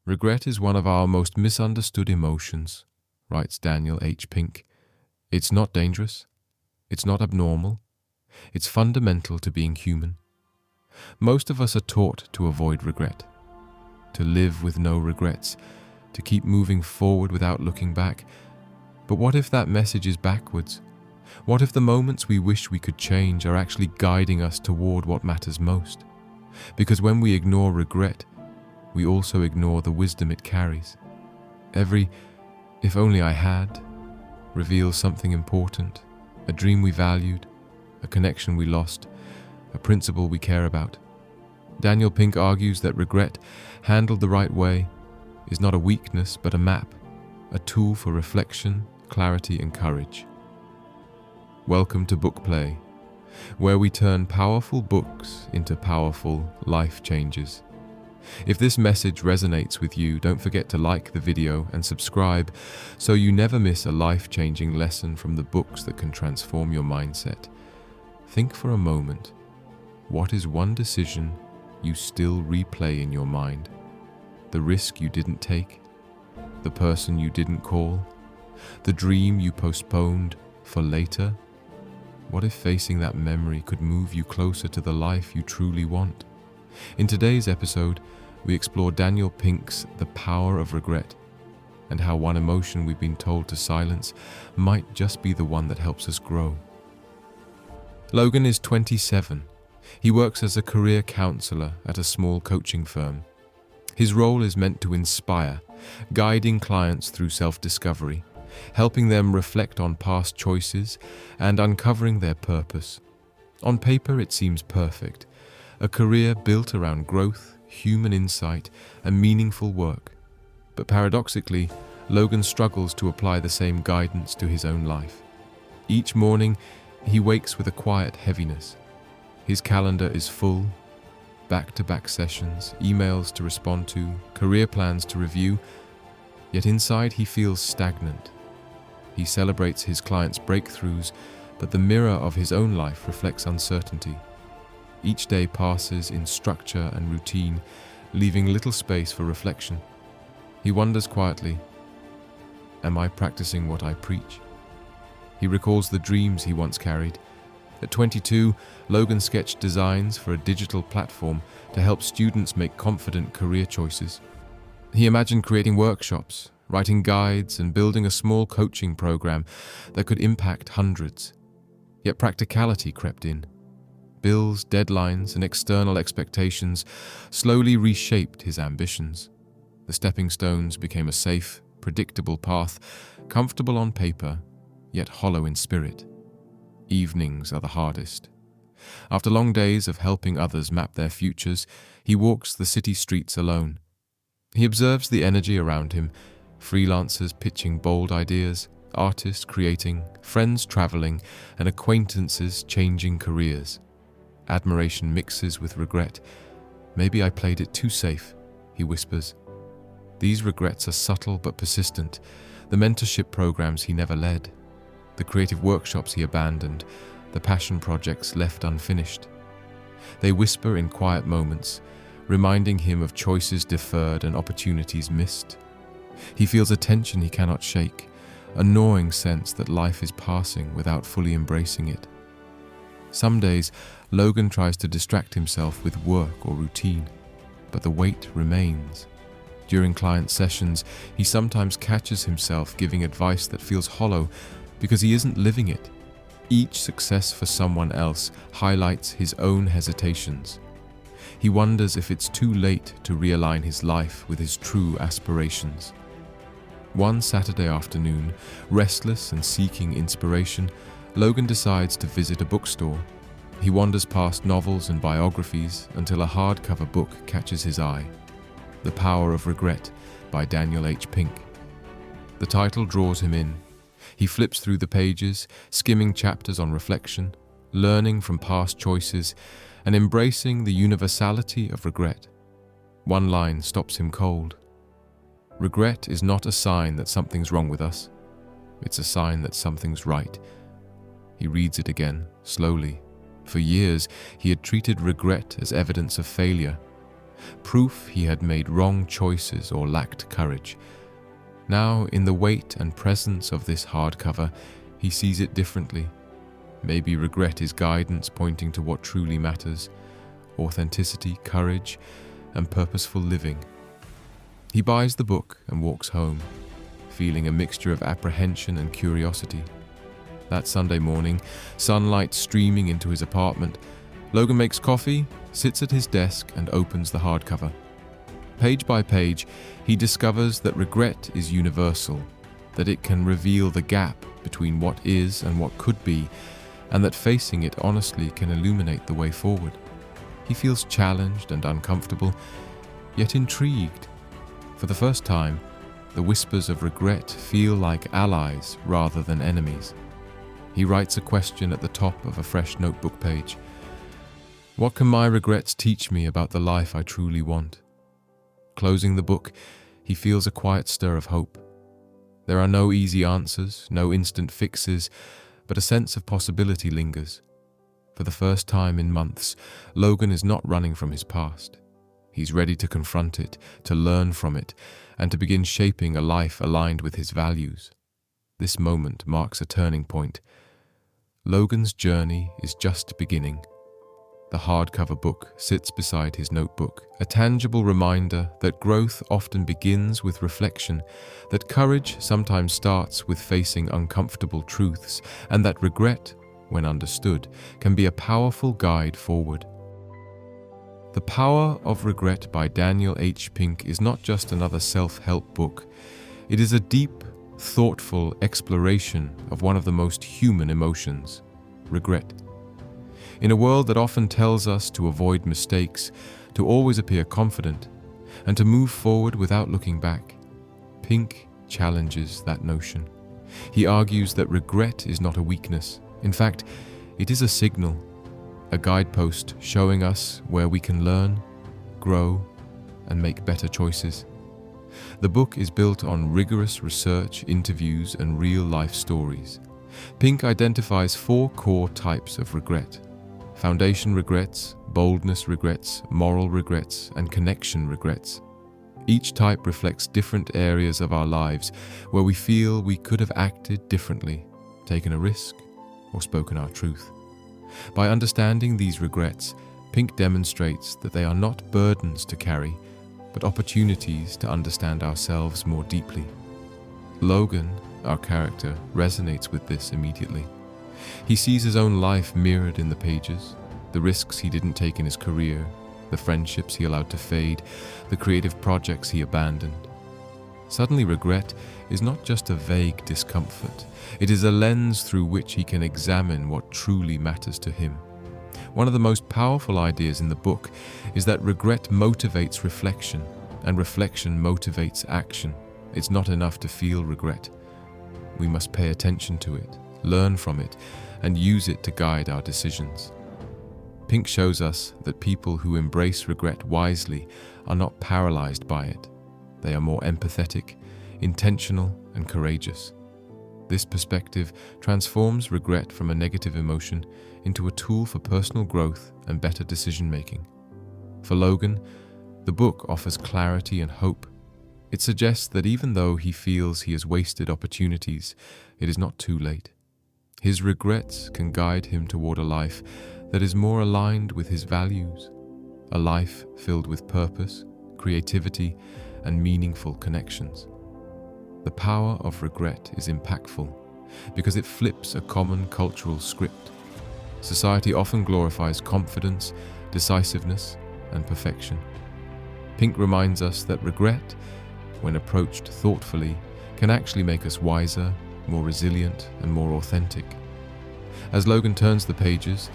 Regret is one of our most misunderstood emotions, writes Daniel H. Pink. It's not dangerous. It's not abnormal. It's fundamental to being human. Most of us are taught to avoid regret, to live with no regrets, to keep moving forward without looking back. But what if that message is backwards? What if the moments we wish we could change are actually guiding us toward what matters most? Because when we ignore regret, we also ignore the wisdom it carries. Every "if only I had" reveals something important, a dream we valued, a connection we lost, a principle we care about. Daniel Pink argues that regret, handled the right way, is not a weakness but a map, a tool for reflection, clarity, and courage. Welcome to Book Play, where we turn powerful books into powerful life changes. If this message resonates with you, don't forget to like the video and subscribe so you never miss a life-changing lesson from the books that can transform your mindset. Think for a moment, what is one decision you still replay in your mind? The risk you didn't take? The person you didn't call? The dream you postponed for later? What if facing that memory could move you closer to the life you truly want? In today's episode, we explore Daniel Pink's The Power of Regret and how one emotion we've been told to silence might just be the one that helps us grow. Logan is 27. He works as a career counselor at a small coaching firm. His role is meant to inspire, guiding clients through self-discovery, helping them reflect on past choices and uncovering their purpose. On paper, it seems perfect. A career built around growth, human insight, and meaningful work. But paradoxically, Logan struggles to apply the same guidance to his own life. Each morning, he wakes with a quiet heaviness. His calendar is full, back-to-back sessions, emails to respond to, career plans to review, yet inside he feels stagnant. He celebrates his clients' breakthroughs, but the mirror of his own life reflects uncertainty. Each day passes in structure and routine, leaving little space for reflection. He wonders quietly, am I practicing what I preach? He recalls the dreams he once carried. At 22, Logan sketched designs for a digital platform to help students make confident career choices. He imagined creating workshops, writing guides, and building a small coaching program that could impact hundreds. Yet practicality crept in. Bills, deadlines, and external expectations slowly reshaped his ambitions. The stepping stones became a safe, predictable path, comfortable on paper, yet hollow in spirit. Evenings are the hardest. After long days of helping others map their futures, he walks the city streets alone. He observes the energy around him, freelancers pitching bold ideas, artists creating, friends traveling, and acquaintances changing careers. Admiration mixes with regret. Maybe I played it too safe, he whispers. These regrets are subtle but persistent. The mentorship programs he never led, the creative workshops he abandoned, the passion projects left unfinished. They whisper in quiet moments, reminding him of choices deferred and opportunities missed. He feels a tension he cannot shake, a gnawing sense that life is passing without fully embracing it. Some days, Logan tries to distract himself with work or routine, but the weight remains. During client sessions, he sometimes catches himself giving advice that feels hollow because he isn't living it. Each success for someone else highlights his own hesitations. He wonders if it's too late to realign his life with his true aspirations. One Saturday afternoon, restless and seeking inspiration, Logan decides to visit a bookstore. He wanders past novels and biographies until a hardcover book catches his eye. The Power of Regret by Daniel H. Pink. The title draws him in. He flips through the pages, skimming chapters on reflection, learning from past choices, and embracing the universality of regret. One line stops him cold. Regret is not a sign that something's wrong with us. It's a sign that something's right. He reads it again, slowly. For years, he had treated regret as evidence of failure. proof he had made wrong choices or lacked courage. Now, in the weight and presence of this hardcover, he sees it differently. Maybe regret is guidance pointing to what truly matters: authenticity, courage, and purposeful living. He buys the book and walks home, feeling a mixture of apprehension and curiosity. That Sunday morning, sunlight streaming into his apartment, Logan makes coffee, sits at his desk, and opens the hardcover. Page by page, he discovers that regret is universal, that it can reveal the gap between what is and what could be, and that facing it honestly can illuminate the way forward. He feels challenged and uncomfortable, yet intrigued. For the first time, the whispers of regret feel like allies rather than enemies. He writes a question at the top of a fresh notebook page. What can my regrets teach me about the life I truly want? Closing the book, he feels a quiet stir of hope. There are no easy answers, no instant fixes, but a sense of possibility lingers. For the first time in months, Logan is not running from his past. He's ready to confront it, to learn from it, and to begin shaping a life aligned with his values. This moment marks a turning point. Logan's journey is just beginning. The hardcover book sits beside his notebook, a tangible reminder that growth often begins with reflection, that courage sometimes starts with facing uncomfortable truths, and that regret, when understood, can be a powerful guide forward. The Power of Regret by Daniel H. Pink is not just another self-help book. It is a deep, thoughtful exploration of one of the most human emotions: regret. In a world that often tells us to avoid mistakes, to always appear confident, and to move forward without looking back, Pink challenges that notion. He argues that regret is not a weakness. In fact, it is a signal, a guidepost showing us where we can learn, grow, and make better choices. The book is built on rigorous research, interviews, and real-life stories. Pink identifies 4 core types of regret: foundation regrets, boldness regrets, moral regrets, and connection regrets. Each type reflects different areas of our lives where we feel we could have acted differently, taken a risk, or spoken our truth. By understanding these regrets, Pink demonstrates that they are not burdens to carry, but opportunities to understand ourselves more deeply. Logan, our character, resonates with this immediately. He sees his own life mirrored in the pages, the risks he didn't take in his career, the friendships he allowed to fade, the creative projects he abandoned. Suddenly, regret is not just a vague discomfort. It is a lens through which he can examine what truly matters to him. One of the most powerful ideas in the book is that regret motivates reflection, and reflection motivates action. It's not enough to feel regret. We must pay attention to it, learn from it, and use it to guide our decisions. Pink shows us that people who embrace regret wisely are not paralyzed by it. They are more empathetic, intentional, and courageous. This perspective transforms regret from a negative emotion into a tool for personal growth and better decision-making. For Logan, the book offers clarity and hope. It suggests that even though he feels he has wasted opportunities, it is not too late. His regrets can guide him toward a life that is more aligned with his values, a life filled with purpose, creativity, and meaningful connections. The power of regret is impactful because it flips a common cultural script. Society often glorifies confidence, decisiveness, and perfection. Pink reminds us that regret, when approached thoughtfully, can actually make us wiser, more resilient, and more authentic. As Logan turns the pages,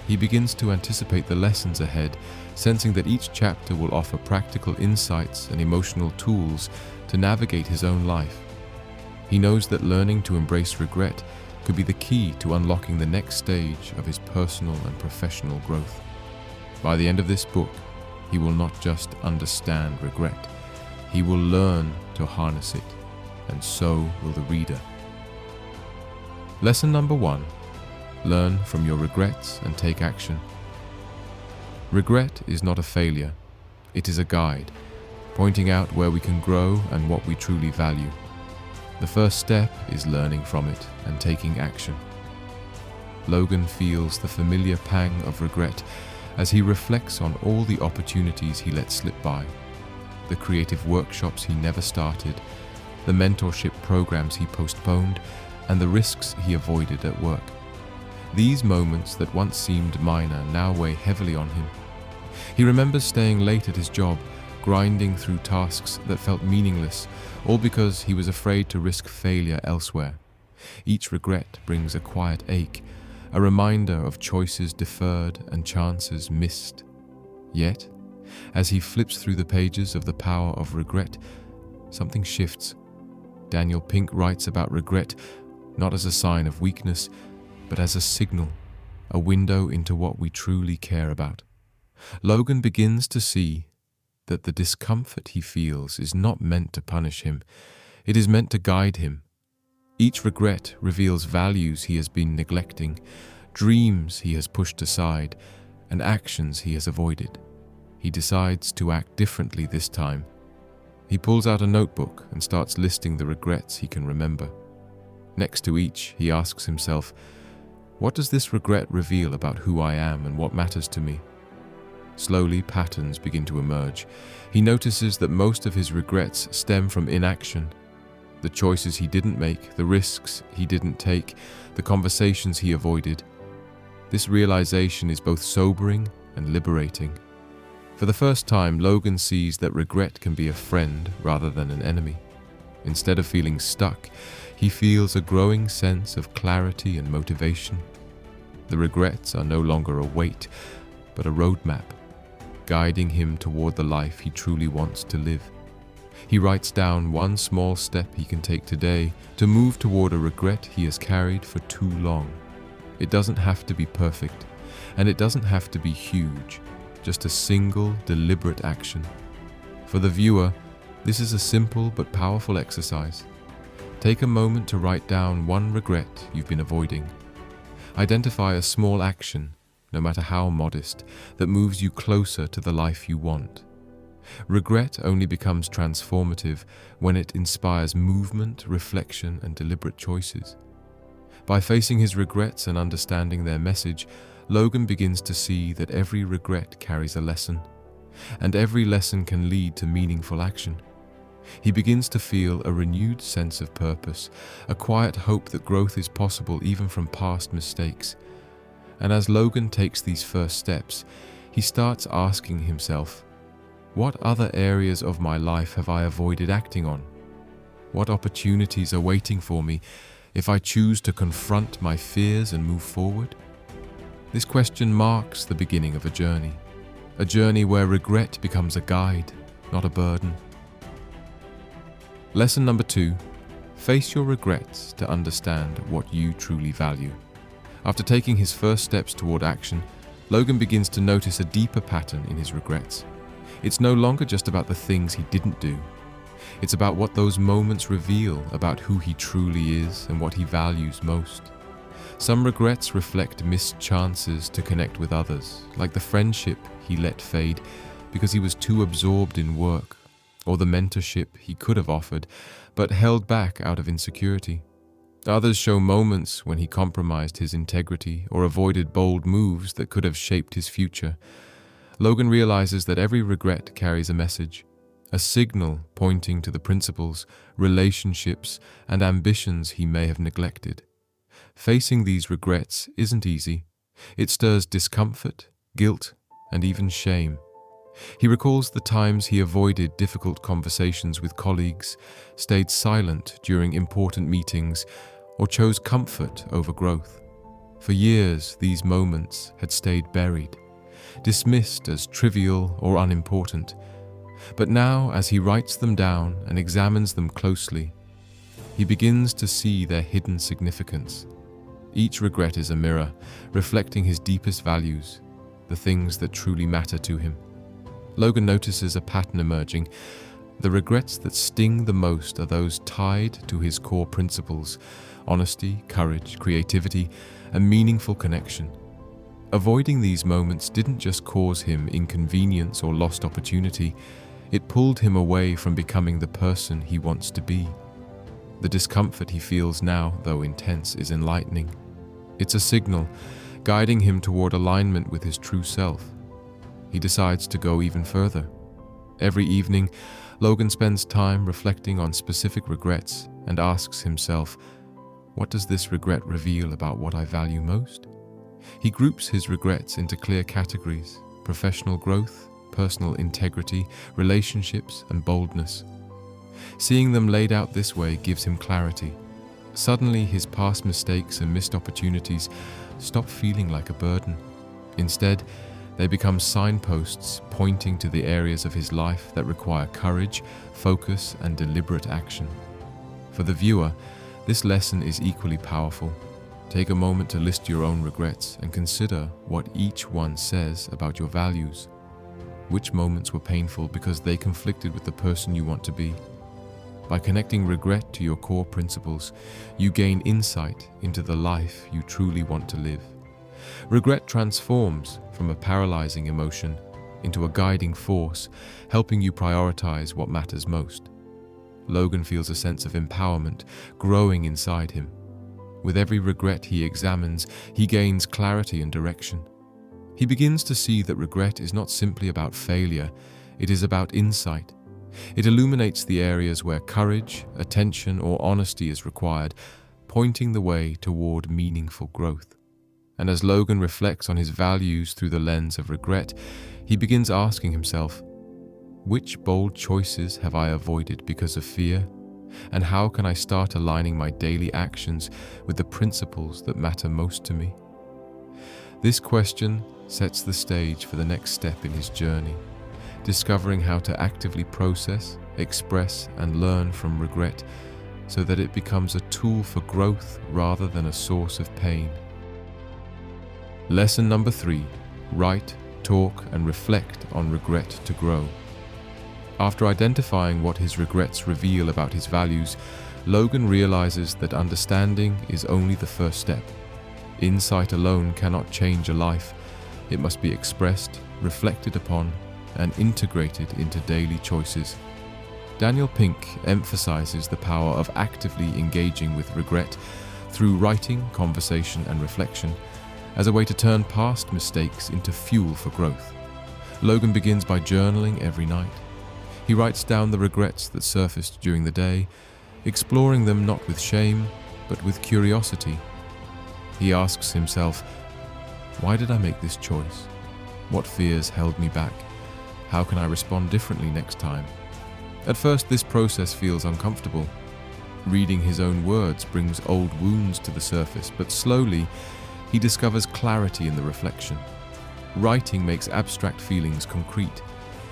he begins to anticipate the lessons ahead, sensing that each chapter will offer practical insights and emotional tools to navigate his own life. He knows that learning to embrace regret could be the key to unlocking the next stage of his personal and professional growth. By the end of this book, he will not just understand regret, he will learn to harness it, and so will the reader. Lesson number 1. Learn from your regrets and take action. Regret is not a failure. It is a guide, pointing out where we can grow and what we truly value. The first step is learning from it and taking action. Logan feels the familiar pang of regret as he reflects on all the opportunities he let slip by, the creative workshops he never started, the mentorship programs he postponed, and the risks he avoided at work. These moments that once seemed minor now weigh heavily on him. He remembers staying late at his job, grinding through tasks that felt meaningless, all because he was afraid to risk failure elsewhere. Each regret brings a quiet ache, a reminder of choices deferred and chances missed. Yet, as he flips through the pages of The Power of Regret, something shifts. Daniel Pink writes about regret not as a sign of weakness, but as a signal, a window into what we truly care about. Logan begins to see that the discomfort he feels is not meant to punish him, it is meant to guide him. Each regret reveals values he has been neglecting, dreams he has pushed aside, and actions he has avoided. He decides to act differently this time. He pulls out a notebook and starts listing the regrets he can remember. Next to each, he asks himself, what does this regret reveal about who I am and what matters to me? Slowly, patterns begin to emerge. He notices that most of his regrets stem from inaction. The choices he didn't make, the risks he didn't take, the conversations he avoided. This realization is both sobering and liberating. For the first time, Logan sees that regret can be a friend rather than an enemy. Instead of feeling stuck, he feels a growing sense of clarity and motivation. The regrets are no longer a weight, but a roadmap, guiding him toward the life he truly wants to live. He writes down one small step he can take today to move toward a regret he has carried for too long. It doesn't have to be perfect, and it doesn't have to be huge, just a single, deliberate action. For the viewer, this is a simple but powerful exercise. Take a moment to write down one regret you've been avoiding. Identify a small action, no matter how modest, that moves you closer to the life you want. Regret only becomes transformative when it inspires movement, reflection, and deliberate choices. By facing his regrets and understanding their message, Logan begins to see that every regret carries a lesson, and every lesson can lead to meaningful action. He begins to feel a renewed sense of purpose, a quiet hope that growth is possible even from past mistakes. And as Logan takes these first steps, he starts asking himself, what other areas of my life have I avoided acting on? What opportunities are waiting for me if I choose to confront my fears and move forward? This question marks the beginning of a journey where regret becomes a guide, not a burden. Lesson number 2, face your regrets to understand what you truly value. After taking his first steps toward action, Logan begins to notice a deeper pattern in his regrets. It's no longer just about the things he didn't do. It's about what those moments reveal about who he truly is and what he values most. Some regrets reflect missed chances to connect with others, like the friendship he let fade because he was too absorbed in work, or the mentorship he could have offered, but held back out of insecurity. Others show moments when he compromised his integrity or avoided bold moves that could have shaped his future. Logan realizes that every regret carries a message, a signal pointing to the principles, relationships, and ambitions he may have neglected. Facing these regrets isn't easy. It stirs discomfort, guilt, and even shame. He recalls the times he avoided difficult conversations with colleagues, stayed silent during important meetings, or chose comfort over growth. For years, these moments had stayed buried, dismissed as trivial or unimportant. But now, as he writes them down and examines them closely, he begins to see their hidden significance. Each regret is a mirror, reflecting his deepest values, the things that truly matter to him. Logan notices a pattern emerging. The regrets that sting the most are those tied to his core principles: honesty, courage, creativity, and meaningful connection. Avoiding these moments didn't just cause him inconvenience or lost opportunity, it pulled him away from becoming the person he wants to be. The discomfort he feels now, though intense, is enlightening. It's a signal, guiding him toward alignment with his true self. He decides to go even further. Every evening, Logan spends time reflecting on specific regrets and asks himself, what does this regret reveal about what I value most? He groups his regrets into clear categories: professional growth, personal integrity, relationships, and boldness. Seeing them laid out this way gives him clarity. Suddenly, his past mistakes and missed opportunities stop feeling like a burden. Instead, they become signposts pointing to the areas of his life that require courage, focus, and deliberate action. For the viewer, this lesson is equally powerful. Take a moment to list your own regrets and consider what each one says about your values. Which moments were painful because they conflicted with the person you want to be? By connecting regret to your core principles, you gain insight into the life you truly want to live. Regret transforms from a paralyzing emotion into a guiding force, helping you prioritize what matters most. Logan feels a sense of empowerment growing inside him. With every regret he examines, he gains clarity and direction. He begins to see that regret is not simply about failure, it is about insight. It illuminates the areas where courage, attention, or honesty is required, pointing the way toward meaningful growth. And as Logan reflects on his values through the lens of regret, he begins asking himself, which bold choices have I avoided because of fear? And how can I start aligning my daily actions with the principles that matter most to me? This question sets the stage for the next step in his journey, discovering how to actively process, express, and learn from regret so that it becomes a tool for growth rather than a source of pain. Lesson number 3: write, talk, and reflect on regret to grow. After identifying what his regrets reveal about his values, Logan realizes that understanding is only the first step. Insight alone cannot change a life. It must be expressed, reflected upon, and integrated into daily choices. Daniel Pink emphasizes the power of actively engaging with regret through writing, conversation, and reflection as a way to turn past mistakes into fuel for growth. Logan begins by journaling every night. He writes down the regrets that surfaced during the day, exploring them not with shame, but with curiosity. He asks himself, why did I make this choice? What fears held me back? How can I respond differently next time? At first, this process feels uncomfortable. Reading his own words brings old wounds to the surface, but slowly, he discovers clarity in the reflection. Writing makes abstract feelings concrete.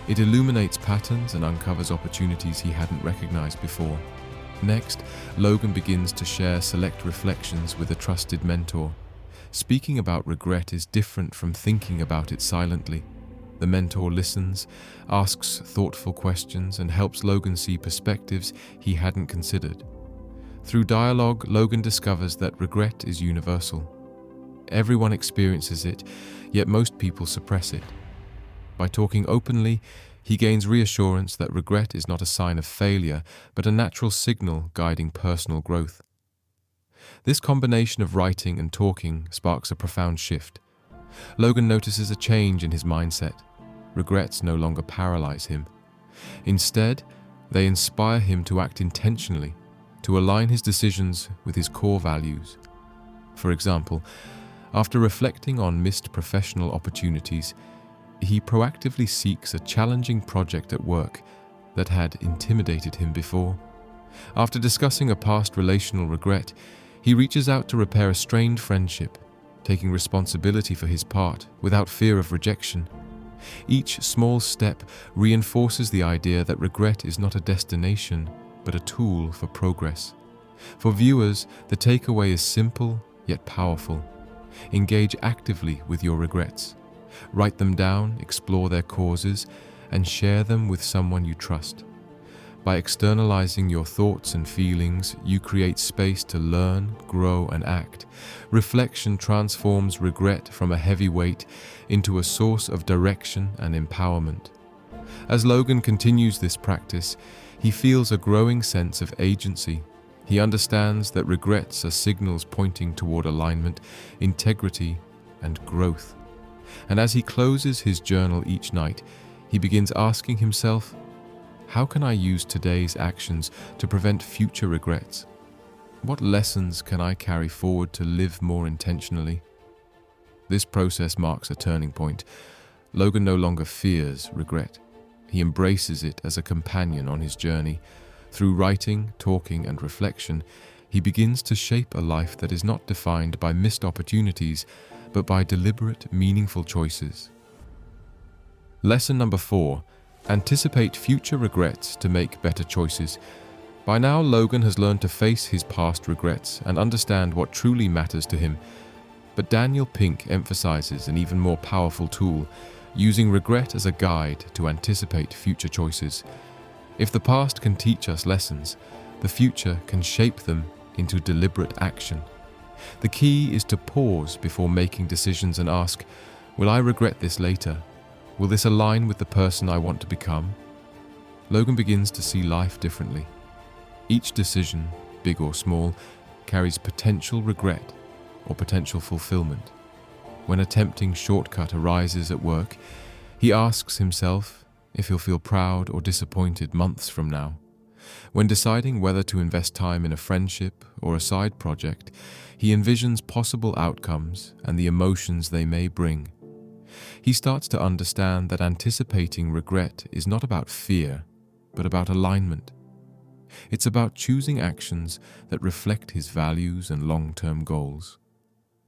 It illuminates patterns and uncovers opportunities he hadn't recognized before. Next, Logan begins to share select reflections with a trusted mentor. Speaking about regret is different from thinking about it silently. The mentor listens, asks thoughtful questions, and helps Logan see perspectives he hadn't considered. Through dialogue, Logan discovers that regret is universal. Everyone experiences it, yet most people suppress it. By talking openly, he gains reassurance that regret is not a sign of failure, but a natural signal guiding personal growth. This combination of writing and talking sparks a profound shift. Logan notices a change in his mindset. Regrets no longer paralyze him. Instead, they inspire him to act intentionally, to align his decisions with his core values. For example, after reflecting on missed professional opportunities, he proactively seeks a challenging project at work that had intimidated him before. After discussing a past relational regret, he reaches out to repair a strained friendship, taking responsibility for his part without fear of rejection. Each small step reinforces the idea that regret is not a destination, but a tool for progress. For viewers, the takeaway is simple yet powerful. Engage actively with your regrets. Write them down, explore their causes, and share them with someone you trust. By externalizing your thoughts and feelings, you create space to learn, grow, and act. Reflection transforms regret from a heavy weight into a source of direction and empowerment. As Logan continues this practice, he feels a growing sense of agency. He understands that regrets are signals pointing toward alignment, integrity, and growth. And as he closes his journal each night, he begins asking himself, how can I use today's actions to prevent future regrets? What lessons can I carry forward to live more intentionally? This process marks a turning point. Logan no longer fears regret. He embraces it as a companion on his journey. Through writing, talking, and reflection, he begins to shape a life that is not defined by missed opportunities, but by deliberate, meaningful choices. Lesson number 4. Anticipate future regrets to make better choices. By now, Logan has learned to face his past regrets and understand what truly matters to him. But Daniel Pink emphasizes an even more powerful tool, using regret as a guide to anticipate future choices. If the past can teach us lessons, the future can shape them into deliberate action. The key is to pause before making decisions and ask, will I regret this later? Will this align with the person I want to become? Logan begins to see life differently. Each decision, big or small, carries potential regret or potential fulfillment. When a tempting shortcut arises at work, he asks himself if he'll feel proud or disappointed months from now. When deciding whether to invest time in a friendship or a side project, he envisions possible outcomes and the emotions they may bring. He starts to understand that anticipating regret is not about fear, but about alignment. It's about choosing actions that reflect his values and long-term goals.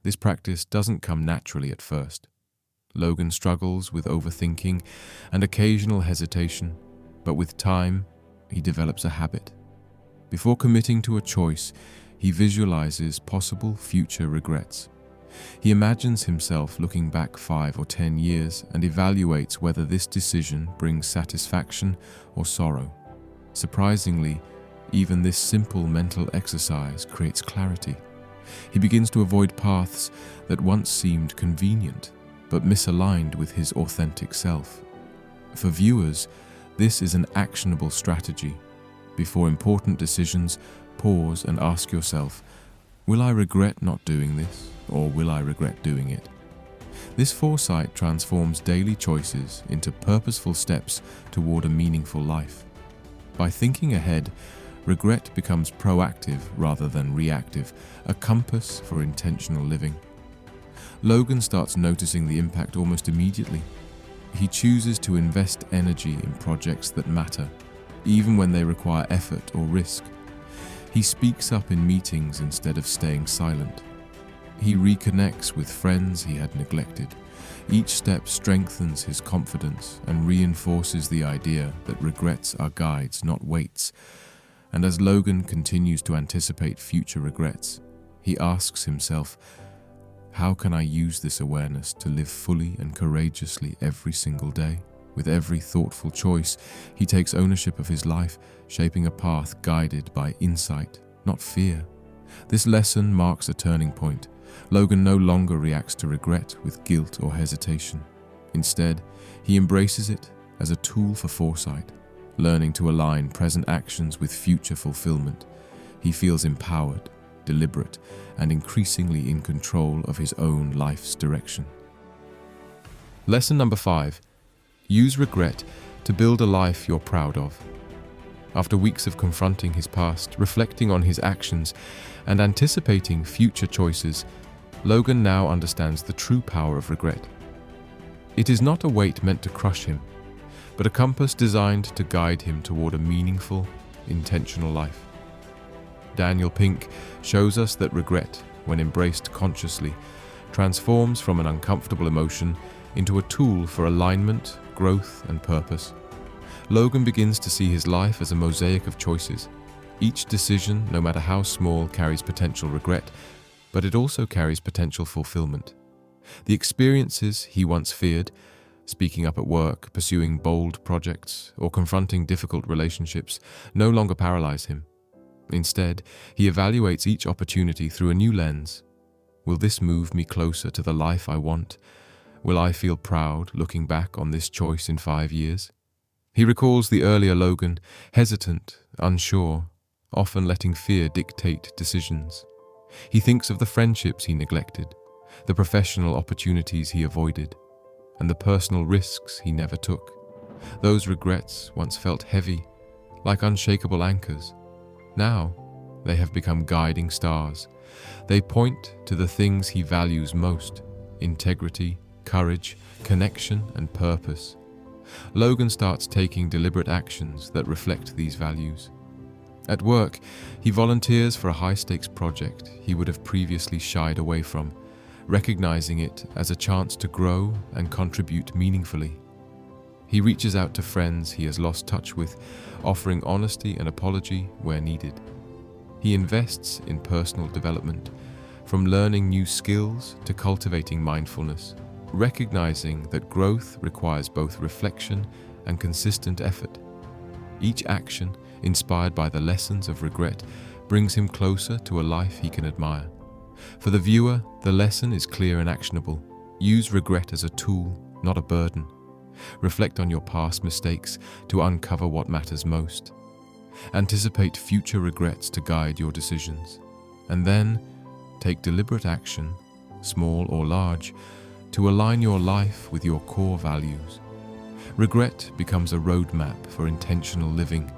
This practice doesn't come naturally at first. Logan struggles with overthinking and occasional hesitation, but with time, he develops a habit. Before committing to a choice, he visualizes possible future regrets. He imagines himself looking back 5 or 10 years and evaluates whether this decision brings satisfaction or sorrow. Surprisingly, even this simple mental exercise creates clarity. He begins to avoid paths that once seemed convenient, but misaligned with his authentic self. For viewers, this is an actionable strategy. Before important decisions, pause and ask yourself, will I regret not doing this, or will I regret doing it? This foresight transforms daily choices into purposeful steps toward a meaningful life. By thinking ahead, regret becomes proactive rather than reactive, a compass for intentional living. Logan starts noticing the impact almost immediately. He chooses to invest energy in projects that matter, even when they require effort or risk. He speaks up in meetings instead of staying silent. He reconnects with friends he had neglected. Each step strengthens his confidence and reinforces the idea that regrets are guides, not weights. And as Logan continues to anticipate future regrets, he asks himself, how can I use this awareness to live fully and courageously every single day? With every thoughtful choice, he takes ownership of his life, shaping a path guided by insight, not fear. This lesson marks a turning point. Logan no longer reacts to regret with guilt or hesitation. Instead, he embraces it as a tool for foresight, learning to align present actions with future fulfillment. He feels empowered, deliberate, and increasingly in control of his own life's direction. Lesson number 5. Use regret to build a life you're proud of. After weeks of confronting his past, reflecting on his actions, and anticipating future choices, Logan now understands the true power of regret. It is not a weight meant to crush him, but a compass designed to guide him toward a meaningful, intentional life. Daniel Pink shows us that regret, when embraced consciously, transforms from an uncomfortable emotion into a tool for alignment, growth, and purpose. Logan begins to see his life as a mosaic of choices. Each decision, no matter how small, carries potential regret, but it also carries potential fulfillment. The experiences he once feared Speaking up at work, pursuing bold projects, or confronting difficult relationships no longer paralyze him. Instead, he evaluates each opportunity through a new lens. Will this move me closer to the life I want? Will I feel proud looking back on this choice in 5 years? He recalls the earlier Logan, hesitant, unsure, often letting fear dictate decisions. He thinks of the friendships he neglected, the professional opportunities he avoided, and the personal risks he never took. Those regrets once felt heavy, like unshakable anchors. Now, they have become guiding stars. They point to the things he values most: integrity, courage, connection, and purpose. Logan starts taking deliberate actions that reflect these values. At work, he volunteers for a high-stakes project he would have previously shied away from, recognizing it as a chance to grow and contribute meaningfully. He reaches out to friends he has lost touch with, offering honesty and apology where needed. He invests in personal development, from learning new skills to cultivating mindfulness, recognizing that growth requires both reflection and consistent effort. Each action, inspired by the lessons of regret, brings him closer to a life he can admire. For the viewer, the lesson is clear and actionable. Use regret as a tool, not a burden. Reflect on your past mistakes to uncover what matters most. Anticipate future regrets to guide your decisions. And then, take deliberate action, small or large, to align your life with your core values. Regret becomes a roadmap for intentional living,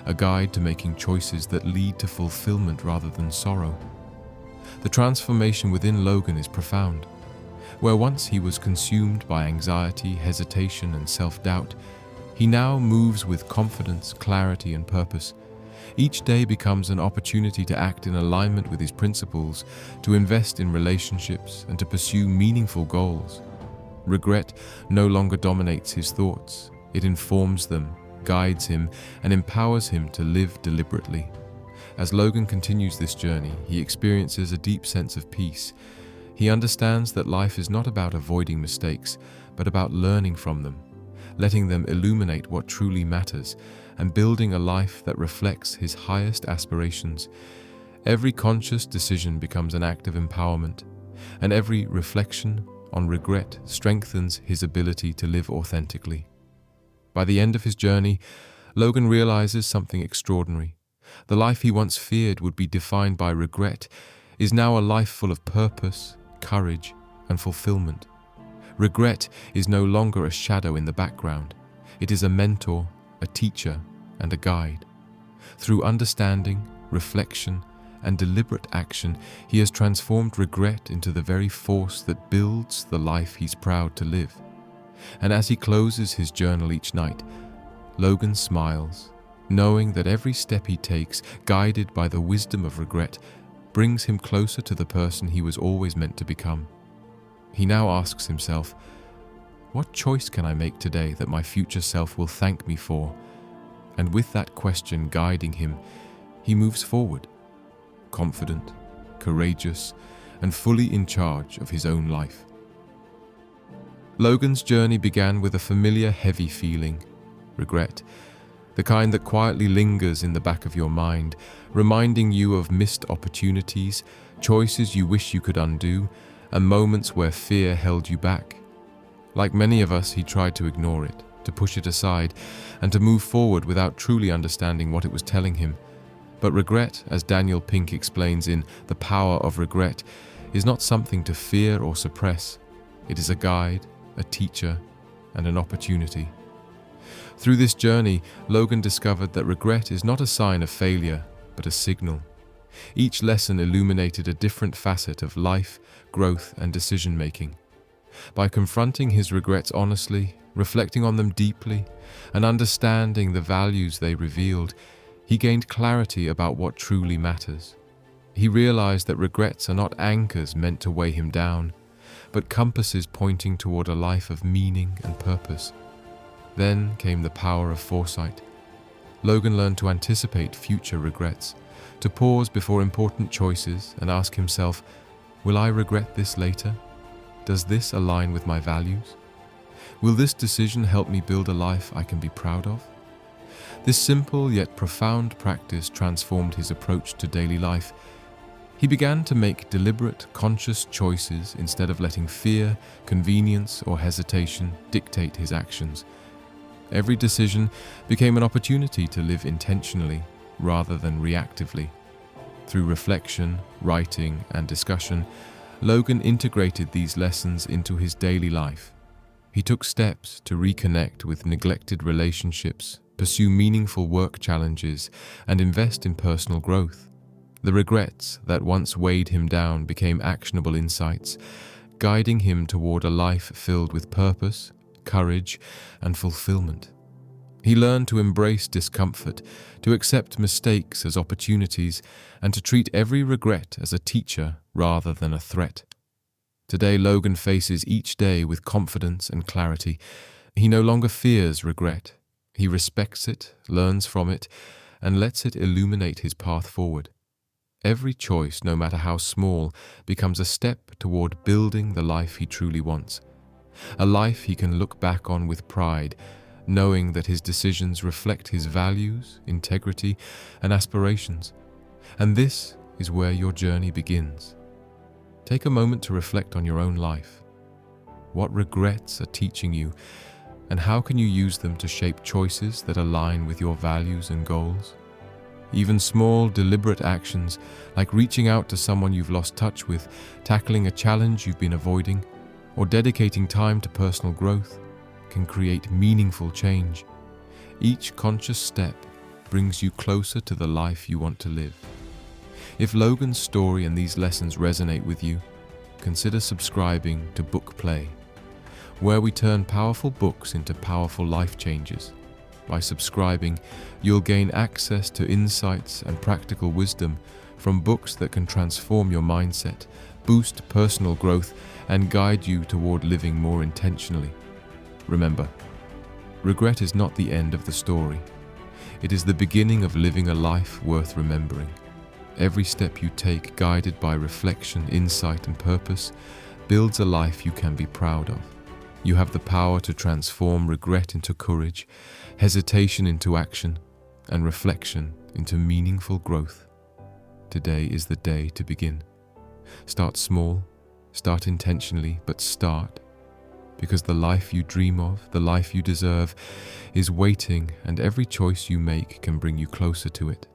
a guide to making choices that lead to fulfillment rather than sorrow. The transformation within Logan is profound. Where once he was consumed by anxiety, hesitation, and self-doubt, he now moves with confidence, clarity, and purpose. Each day becomes an opportunity to act in alignment with his principles, to invest in relationships, and to pursue meaningful goals. Regret no longer dominates his thoughts. It informs them, guides him, and empowers him to live deliberately. As Logan continues this journey, he experiences a deep sense of peace. He understands that life is not about avoiding mistakes, but about learning from them, letting them illuminate what truly matters, and building a life that reflects his highest aspirations. Every conscious decision becomes an act of empowerment, and every reflection on regret strengthens his ability to live authentically. By the end of his journey, Logan realizes something extraordinary. The life he once feared would be defined by regret is now a life full of purpose, courage, and fulfillment. Regret is no longer a shadow in the background. It is a mentor, a teacher, and a guide. Through understanding, reflection, and deliberate action, he has transformed regret into the very force that builds the life he's proud to live. And as he closes his journal each night, Logan smiles, knowing that every step he takes, guided by the wisdom of regret, brings him closer to the person he was always meant to become. He now asks himself, what choice can I make today that my future self will thank me for? And with that question guiding him, he moves forward, confident, courageous, and fully in charge of his own life. Logan's journey began with a familiar heavy feeling, regret, the kind that quietly lingers in the back of your mind, reminding you of missed opportunities, choices you wish you could undo, and moments where fear held you back. Like many of us, he tried to ignore it, to push it aside, and to move forward without truly understanding what it was telling him. But regret, as Daniel Pink explains in The Power of Regret, is not something to fear or suppress. It is a guide, a teacher, and an opportunity. Through this journey, Logan discovered that regret is not a sign of failure, but a signal. Each lesson illuminated a different facet of life, growth, and decision-making. By confronting his regrets honestly, reflecting on them deeply, and understanding the values they revealed, he gained clarity about what truly matters. He realized that regrets are not anchors meant to weigh him down, but compasses pointing toward a life of meaning and purpose. Then came the power of foresight. Logan learned to anticipate future regrets, to pause before important choices and ask himself, will I regret this later? Does this align with my values? Will this decision help me build a life I can be proud of? This simple yet profound practice transformed his approach to daily life. He began to make deliberate, conscious choices instead of letting fear, convenience, or hesitation dictate his actions. Every decision became an opportunity to live intentionally rather than reactively. Through reflection, writing, and discussion, Logan integrated these lessons into his daily life. He took steps to reconnect with neglected relationships, pursue meaningful work challenges, and invest in personal growth. The regrets that once weighed him down became actionable insights, guiding him toward a life filled with purpose, courage, and fulfillment. He learned to embrace discomfort, to accept mistakes as opportunities, and to treat every regret as a teacher rather than a threat. Today, Logan faces each day with confidence and clarity. He no longer fears regret. He respects it, learns from it, and lets it illuminate his path forward. Every choice, no matter how small, becomes a step toward building the life he truly wants. A life he can look back on with pride, knowing that his decisions reflect his values, integrity, and aspirations. And this is where your journey begins. Take a moment to reflect on your own life. What regrets are teaching you, and how can you use them to shape choices that align with your values and goals? Even small, deliberate actions, like reaching out to someone you've lost touch with, tackling a challenge you've been avoiding, or dedicating time to personal growth, can create meaningful change. Each conscious step brings you closer to the life you want to live. If Logan's story and these lessons resonate with you, consider subscribing to Book Play, where we turn powerful books into powerful life changes. By subscribing, you'll gain access to insights and practical wisdom from books that can transform your mindset, boost personal growth, and guide you toward living more intentionally. Remember, regret is not the end of the story. It is the beginning of living a life worth remembering. Every step you take, guided by reflection, insight, and purpose, builds a life you can be proud of. You have the power to transform regret into courage, hesitation into action, and reflection into meaningful growth. Today is the day to begin. Start small, start intentionally, but start, because the life you dream of, the life you deserve, is waiting, and every choice you make can bring you closer to it.